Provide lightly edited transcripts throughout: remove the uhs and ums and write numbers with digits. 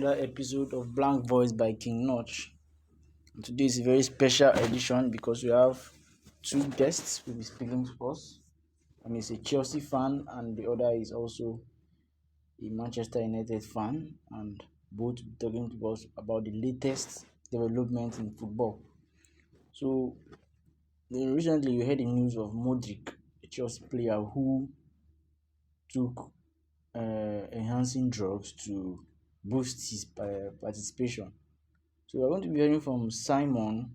another episode of Blank Voice by King Notch. Today is a very special edition because we have two guests who will be speaking to us. One is a Chelsea fan, and the other is also a Manchester United fan, and both will be talking to us about the latest development in football. So, recently we heard the news of Mudryk, a Chelsea player who took enhancing drugs to boost his participation. So we're going to be hearing from Simon,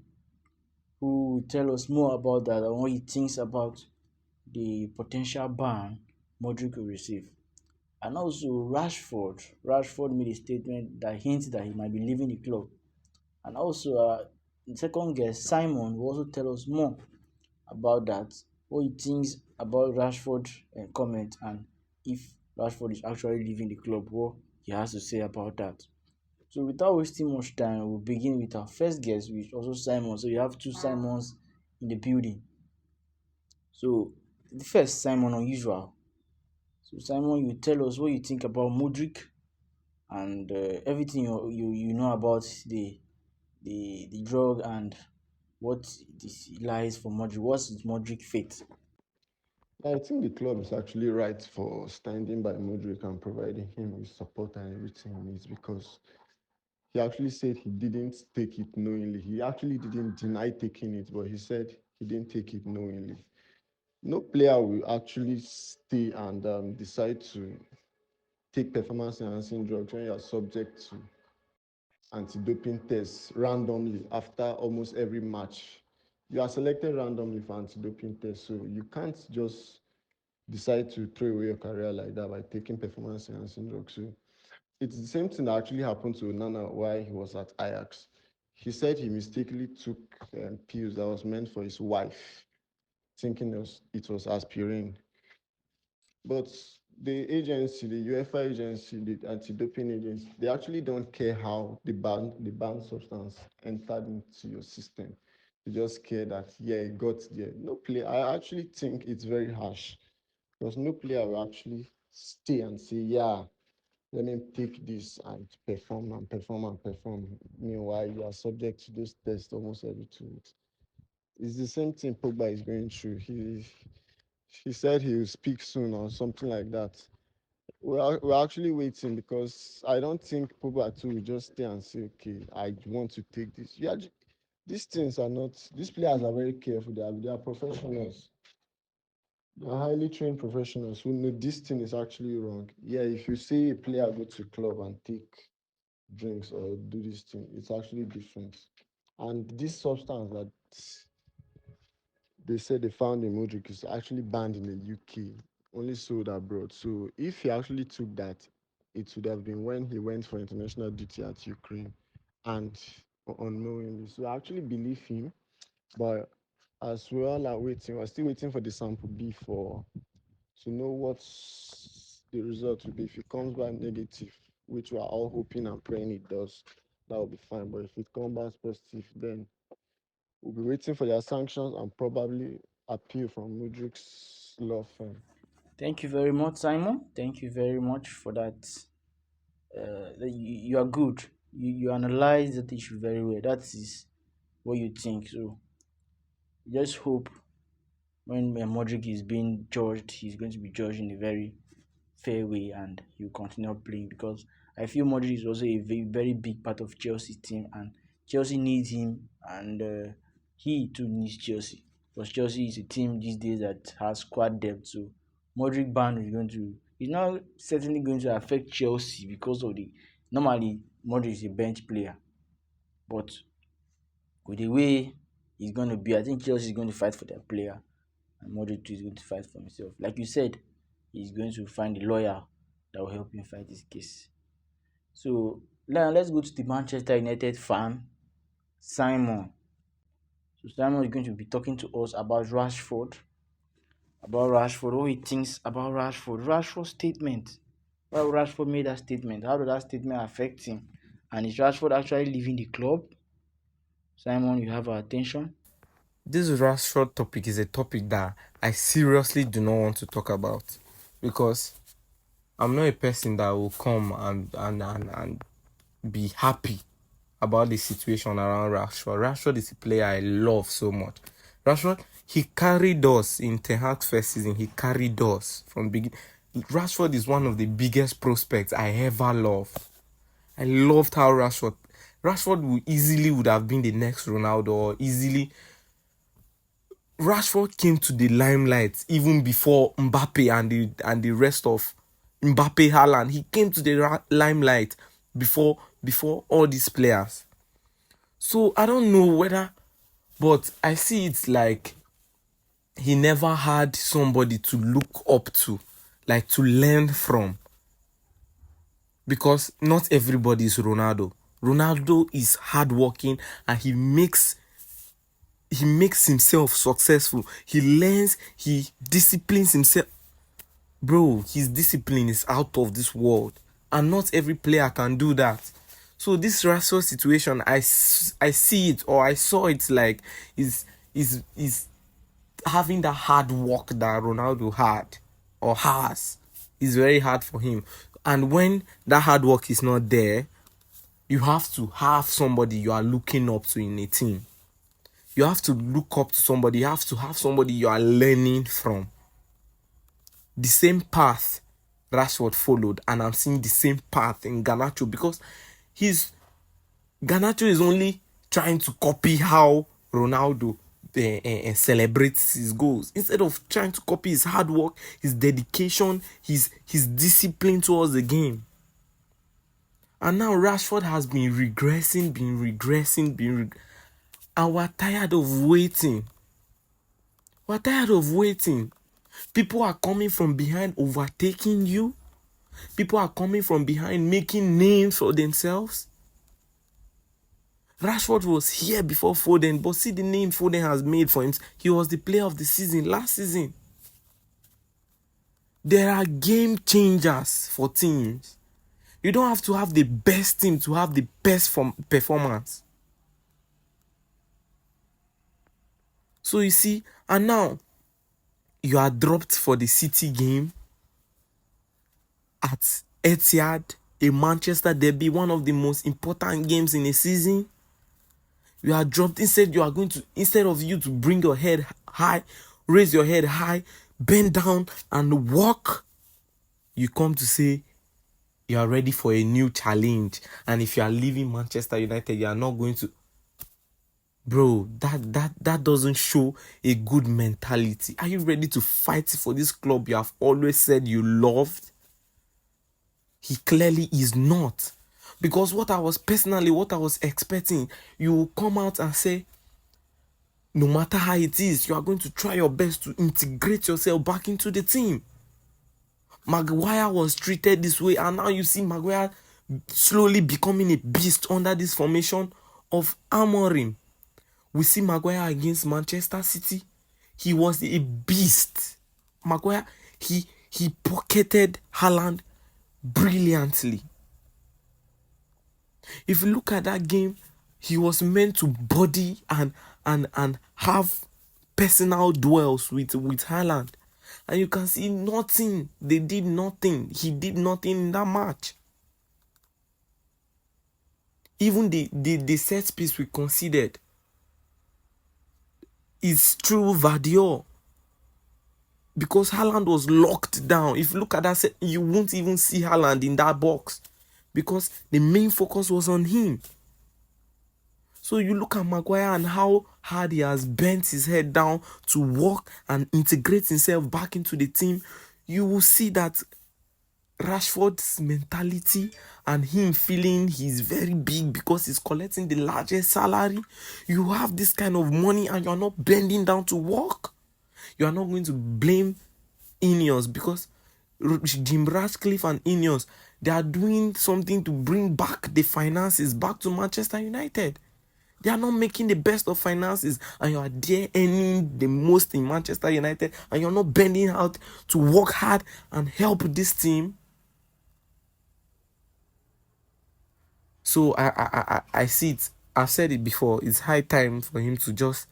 who will tell us more about that and what he thinks about the potential ban Mudryk will receive. And also Rashford. Rashford made a statement that hints that he might be leaving the club. And also the second guest, Simon, will also tell us more about that, what he thinks about Rashford comment, and if Rashford is actually leaving the club, what he has to say about that. So without wasting much time, we'll begin with our first guest, which is also Simon. So you have two Simons in the building. So the first Simon, unusual. So Simon, you tell us what you think about Mudryk and everything you know about the drug and what this lies for Mudryk. What's Mudryk fate? I think the club is actually right for standing by Mudryk and providing him with support and everything he needs because he actually said he didn't take it knowingly. He actually didn't deny taking it, but he said he didn't take it knowingly. No player will actually stay and decide to take performance enhancing drugs when you are subject to anti-doping tests randomly after almost every match. You are selected randomly for anti-doping tests, so you can't just decide to throw away your career like that by taking performance enhancing drugs. So it's the same thing that actually happened to Nana while he was at Ajax. He said he mistakenly took pills that was meant for his wife, thinking it was aspirin. But the agency, the UEFA agency, the anti-doping agency, they actually don't care how the banned substance entered into your system. They just care that yeah, it got there. No player. I actually think it's very harsh because no player will actually stay and say, yeah, let me take this and perform and perform and perform. Meanwhile, you are subject to those tests almost every 2 weeks. It's the same thing Pogba is going through. He said he will speak soon or something like that. We're actually waiting because I don't think Pogba too will just stay and say, okay, I want to take this. Yeah, these things are not. These players are very careful. They are professionals. They are highly trained professionals who know this thing is actually wrong. Yeah, if you see a player go to club and take drinks or do this thing, it's actually different. And this substance that they said they found in Mudryk is actually banned in the UK, only sold abroad. So if he actually took that, it would have been when he went for international duty at Ukraine and unknowingly. So I actually believe him, but as we all are waiting, we're still waiting for the sample B for to know what the result will be. If it comes back negative, which we are all hoping and praying it does, that will be fine. But if it comes back positive, then we'll be waiting for their sanctions and probably appeal from Mudryk's law firm. Thank you very much, Simon. Thank you very much for that. You are good. You analyze that issue very well. That is what you think. So just hope when Modric is being judged, he's going to be judged in a very fair way and he'll continue playing because I feel Modric is also a very big part of Chelsea's team and Chelsea needs him and he too needs Chelsea because Chelsea is a team these days that has squad depth. So Modric ban is now certainly going to affect Chelsea because of the normally Modric is a bench player, but with the way he's going to be, I think Chelsea is going to fight for their player and Modric is going to fight for himself. Like you said, he's going to find a lawyer that will help him fight his case. So now let's go to the Manchester United fan, Simon. So Simon is going to be talking to us about Rashford, what he thinks about Rashford, Rashford's statement. Why Rashford made that statement? How did that statement affect him? And is Rashford actually leaving the club? Simon, you have our attention. This Rashford topic is a topic that I seriously do not want to talk about because I'm not a person that will come and be happy about the situation around Rashford. Rashford is a player I love so much. Rashford, he carried us in Ten Hag's first season. He carried us from beginning. Rashford is one of the biggest prospects I ever loved. I loved how Rashford would have been the next Ronaldo, or easily. Rashford came to the limelight even before Mbappe and the rest of Mbappe, Haaland. He came to the limelight before all these players. So I don't know whether, but I see it's like he never had somebody to look up to, like to learn from. Because not everybody is Ronaldo. Ronaldo is hardworking and he makes himself successful. He learns, he disciplines himself. Bro, his discipline is out of this world. And not every player can do that. So this Rashford situation, I see it, or I saw it like is having the hard work that Ronaldo had or has. Is very hard for him. And when that hard work is not there, you have to have somebody you are looking up to in a team. You have to look up to somebody. You have to have somebody you are learning from. The same path Rashford followed, and I'm seeing the same path in Garnacho, because Garnacho is only trying to copy how Ronaldo celebrates his goals, instead of trying to copy his hard work, his dedication, his discipline towards the game. And now Rashford has been regressing, and we're tired of waiting. People are coming from behind, overtaking you. People are coming from behind, making names for themselves. Rashford was here before Foden, but see the name Foden has made for him. He was the player of the season last season. There are game changers for teams. You don't have to have the best team to have the best performance. So you see, and now you are dropped for the City game at Etihad, a Manchester derby, one of the most important games in a season. You are dropped. Instead of you to bring your head high, raise your head high, bend down and walk, you come to say you are ready for a new challenge. And if you are leaving Manchester United, you are not going to. Bro, that doesn't show a good mentality. Are you ready to fight for this club you have always said you loved? He clearly is not. Because what I was expecting, you will come out and say, no matter how it is, you are going to try your best to integrate yourself back into the team. Maguire was treated this way, and now you see Maguire slowly becoming a beast under this formation of Amorim. We see Maguire against Manchester City. He was a beast. Maguire, he pocketed Haaland brilliantly. If you look at that game, he was meant to body and have personal duels with Haaland. And you can see nothing. They did nothing. He did nothing in that match. Even the set piece we considered is through Vardiol. Because Haaland was locked down. If you look at that set, you won't even see Haaland in that box. Because the main focus was on him. So you look at Maguire and how hard he has bent his head down to work and integrate himself back into the team. You will see that Rashford's mentality and him feeling he's very big because he's collecting the largest salary. You have this kind of money and you're not bending down to work. You are not going to blame Ineos, because Jim Ratcliffe and Ineos, they are doing something to bring back the finances back to Manchester United. They are not making the best of finances, and you are there earning the most in Manchester United, and you're not bending out to work hard and help this team. So I see it. I've said it before. It's high time for him to just.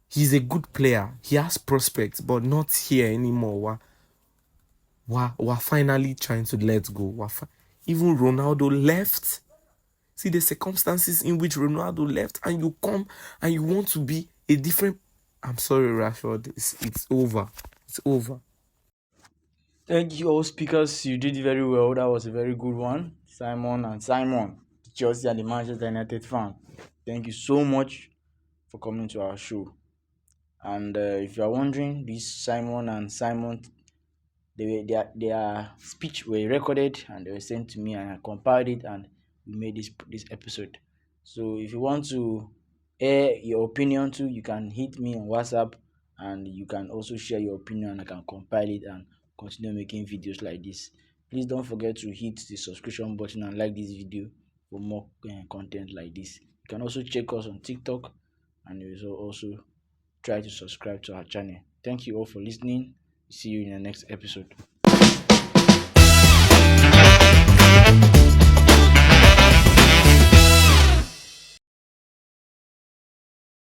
He's a good player. He has prospects, but not here anymore. We're finally trying to let go. Even Ronaldo left. See the circumstances in which Ronaldo left, and you come and you want to be a different. I'm sorry, Rashford. It's over. It's over. Thank you, all speakers. You did very well. That was a very good one. Simon and Simon, the Chelsea and the Manchester United fan. Thank you so much for coming to our show. And if you are wondering, this Simon and Simon, their speech were recorded and they were sent to me, and I compiled it and we made this episode. So if you want to air your opinion too, you can hit me on WhatsApp and you can also share your opinion and I can compile it and continue making videos like this. Please don't forget to hit the subscription button and like this video for more content like this. You can also check us on TikTok and you will also try to subscribe to our channel. Thank you all for listening. See you in the next episode.